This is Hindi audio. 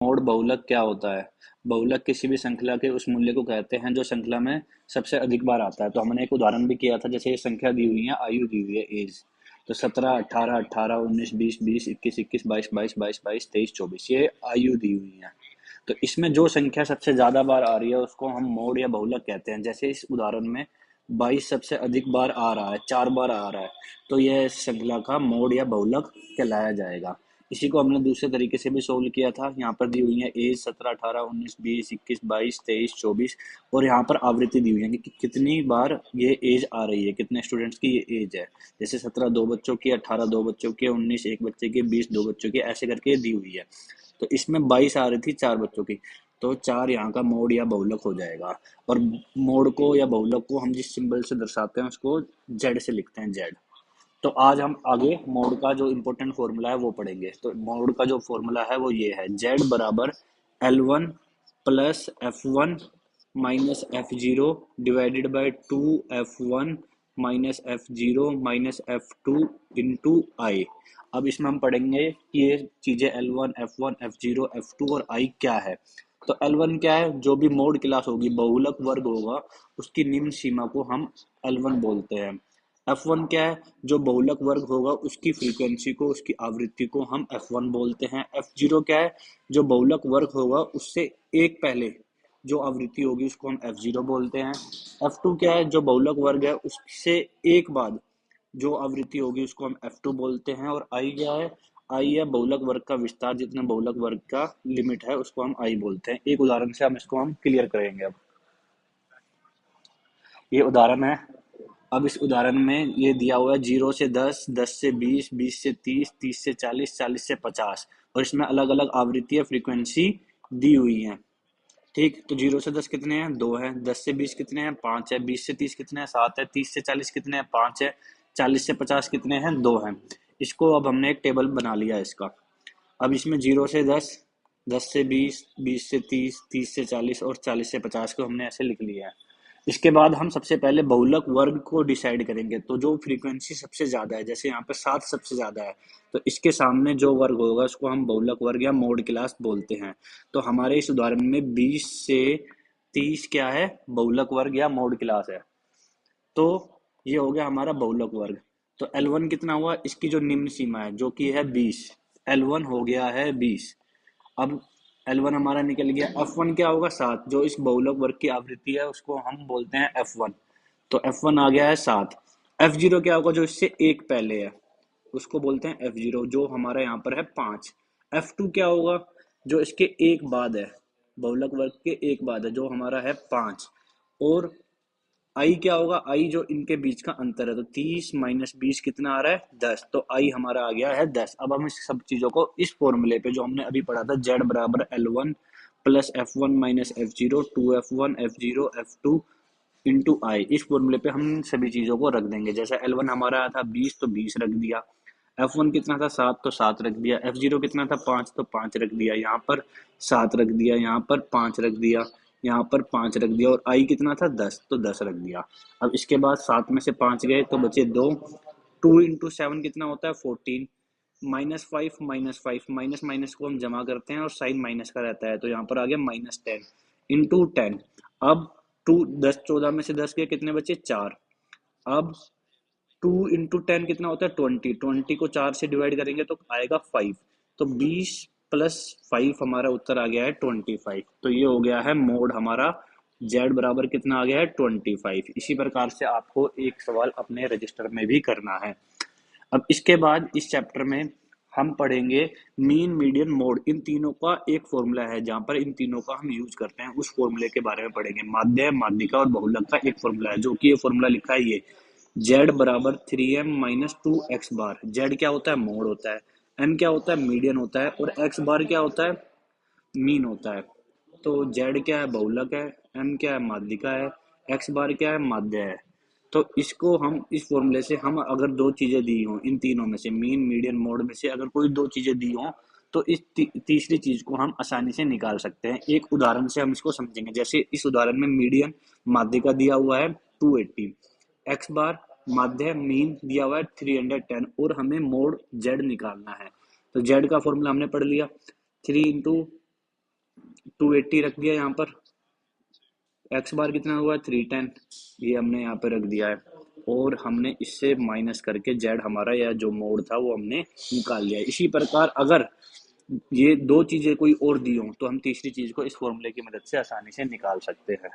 मोड बहुलक क्या होता है? बहुलक किसी भी श्रृंखला के उस मूल्य को कहते हैं जो श्रृंखला में सबसे अधिक बार आता है। तो हमने एक उदाहरण भी किया था, जैसे ये संख्या दी हुई है, आयु दी हुई है, एज। तो 17, 18, 18, 19, 20, 20, 21, 21, 22, 22, 22, 22, 23, 24, ये आयु दी हुई है। तो इसमें जो संख्या सबसे ज्यादा बार आ रही है उसको हम मोड या बहुलक कहते हैं। जैसे इस उदाहरण में 22 सबसे अधिक बार आ रहा है, 4 बार आ रहा है, तो यह श्रृंखला का मोड या बहुलक कहलाया जाएगा। इसी को हमने दूसरे तरीके से भी सोल्व किया था। यहाँ पर दी हुई है एज 17, 18, 19, 20, 21, 22, 23, 24, और यहाँ पर आवृत्ति दी हुई है कि कितनी बार ये एज आ रही है, कितने स्टूडेंट्स की ये एज है। जैसे 17 दो बच्चों की, 18 दो बच्चों की, 19 एक बच्चे की, 20 दो बच्चों की, ऐसे करके दी हुई है। तो इसमें 22 आ रही थी 4 बच्चों की, तो 4 यहाँ का मोड या बहुलक हो जाएगा। और मोड को या बहुलक को हम जिस सिंबल से दर्शाते हैं उसको जेड से लिखते हैं, जेड। तो आज हम आगे मोड का जो इम्पोर्टेंट फॉर्मूला है वो पढ़ेंगे। तो मोड का जो फॉर्मूला है वो ये है, जेड बराबर L1 plus F1 minus F0 divided by 2F1 minus F0 minus F2 into i. अब इसमें हम पढ़ेंगे कि ये चीजें L1, F1, F0, F2 और I क्या है। तो L1 क्या है? जो भी मोड क्लास होगी, बहुलक वर्ग होगा, उसकी निम्न सीमा को हम L1 बोलते हैं। F1 क्या है? जो बहुलक वर्ग होगा उसकी फ्रीक्वेंसी को, उसकी आवृत्ति को हम F1 बोलते हैं। F0 क्या है? जो बहुलक वर्ग होगा उससे एक पहले जो आवृत्ति होगी उसको हम F0 बोलते हैं। F2 क्या है? जो बहुलक वर्ग है उससे एक बाद जो आवृत्ति होगी उसको हम F2 बोलते हैं। और I क्या है? I है बहुलक वर्ग का विस्तार, जितना बहुलक वर्ग का लिमिट है उसको हम I बोलते हैं। एक उदाहरण से हम इसको हम क्लियर करेंगे। अब ये उदाहरण है। अब इस उदाहरण में ये दिया हुआ है 0 से 10, 10 से 20, 20 से 30, 30 से 40, 40 से 50, और इसमें अलग अलग आवृत्ति या फ्रीक्वेंसी दी हुई है। ठीक, तो 0 से 10 कितने हैं? 2 है। 10 से 20 कितने हैं? 5 है। 20 से 30 कितने हैं? 7 है। 30 से 40 कितने हैं? 5 है। 40 से 50 कितने हैं? 2 हैं। इसको अब हमने एक टेबल बना लिया इसका। अब इसमें 0 से 10, 10 से 20, 20 से 30, 30 से 40 और 40 से 50 को हमने ऐसे लिख लिया है। इसके बाद हम सबसे पहले बहुलक वर्ग को डिसाइड करेंगे। तो जो फ्रीक्वेंसी सबसे ज्यादा है, जैसे यहाँ पे 7 सबसे ज्यादा है, तो इसके सामने जो वर्ग होगा उसको हम बहुलक वर्ग या मोड क्लास बोलते हैं। तो हमारे इस उदाहरण में 20 से 30 क्या है? बहुलक वर्ग या मोड क्लास है। तो ये हो गया हमारा बहुलक वर्ग। तो L1 कितना हुआ? इसकी जो निम्न सीमा है जो कि है 20, L1 हो गया है 20। अब L1 हमारा निकल गया। F1 क्या होगा? 7। जो इस बहुलक वर्ग की आवृत्ति है उसको हम बोलते हैं F1। तो F1 आ गया है 7। F0 क्या होगा? जो इससे एक पहले है उसको बोलते हैं F0, जो हमारा यहाँ पर है 5। F2 क्या होगा? जो इसके एक बाद है, बहुलक वर्ग के एक बाद है, जो हमारा है 5। और आई क्या होगा? आई जो इनके बीच का अंतर है, तो 30 माइनस 20 कितना आ रहा है? 10। तो आई हमारा आ गया है 10। अब हम इस सब चीजों को इस फॉर्मूले पे जो हमने अभी पढ़ा था, जेड बराबर L1 plus F1 minus F0, 2F1 F0 F2 into आई, इस फॉर्मूले पे हम सभी चीजों को रख देंगे। जैसे L1 हमारा आया था 20, तो 20 रख दिया। F1 कितना था? 7, तो 7 रख दिया। F0 कितना था? 5, तो 5 रख दिया। यहाँ पर 7 रख दिया, यहाँ पर 5 रख दिया, यहाँ पर 5 रख दिया। और आई कितना था? 10, तो 10 रख दिया। अब इसके बाद 7 में से 5 गए तो बचे 2। 2 इंटू 7 कितना होता है? 14। -5 -5, माइनस माइनस को हम जमा करते हैं और साइन माइनस का रहता है, तो यहाँ पर आ गया -10 इंटू 10। अब 2, 10 14 में से 10 गए, कितने बचे? 4। अब 2 इंटू 10 कितना होता है? 20। 20 को 4 से डिवाइड करेंगे तो आएगा 5। तो 20 प्लस 5 हमारा उत्तर आ गया है 25। तो ये हो गया है मोड हमारा। Z बराबर कितना आ गया है? 25। इसी प्रकार से आपको एक सवाल अपने रजिस्टर में भी करना है। अब इसके बाद इस चैप्टर में हम पढ़ेंगे मीन, मीडियन, मोड। इन तीनों का एक फॉर्मूला है जहां पर इन तीनों का हम यूज करते हैं, उस फॉर्मूले के बारे में पढ़ेंगे। माध्य, माध्यिका और बहुलक का एक फॉर्मूला है, जो कि ये फॉर्मूला लिखा है ये, जेड बराबर 3m माइनस 2x बार। जेड क्या होता है? मोड होता है। एम क्या होता है? मीडियन होता है। और एक्स बार क्या होता है? मीन होता है। तो जेड क्या है? बहुलक है। एम क्या है? माध्यिका है। एक्स बार क्या है? माध्य है। तो इसको हम इस फॉर्मूले से, हम अगर दो चीजें दी हों इन तीनों में से, मीन, मीडियन, मोड में से अगर कोई दो चीजें दी हों, तो इस तीसरी चीज को हम आसानी से निकाल सकते हैं। एक उदाहरण से हम इसको समझेंगे। जैसे इस उदाहरण में मीडियन माध्यिका दिया हुआ है 280, एक्स बार माध्य मीन दिया हुआ है 310, और हमें मोड जेड निकालना है। तो जेड का फॉर्मूला हमने पढ़ लिया, 3 इंटू 280 रख दिया यहाँ पर। एक्स बार कितना हुआ, 310, ये हमने यहाँ पे रख दिया है। और हमने इससे माइनस करके जेड हमारा या जो मोड था वो हमने निकाल लिया है। इसी प्रकार अगर ये दो चीजें कोई और दी हों तो हम तीसरी चीज को इस फॉर्मूले की मदद से आसानी से निकाल सकते हैं।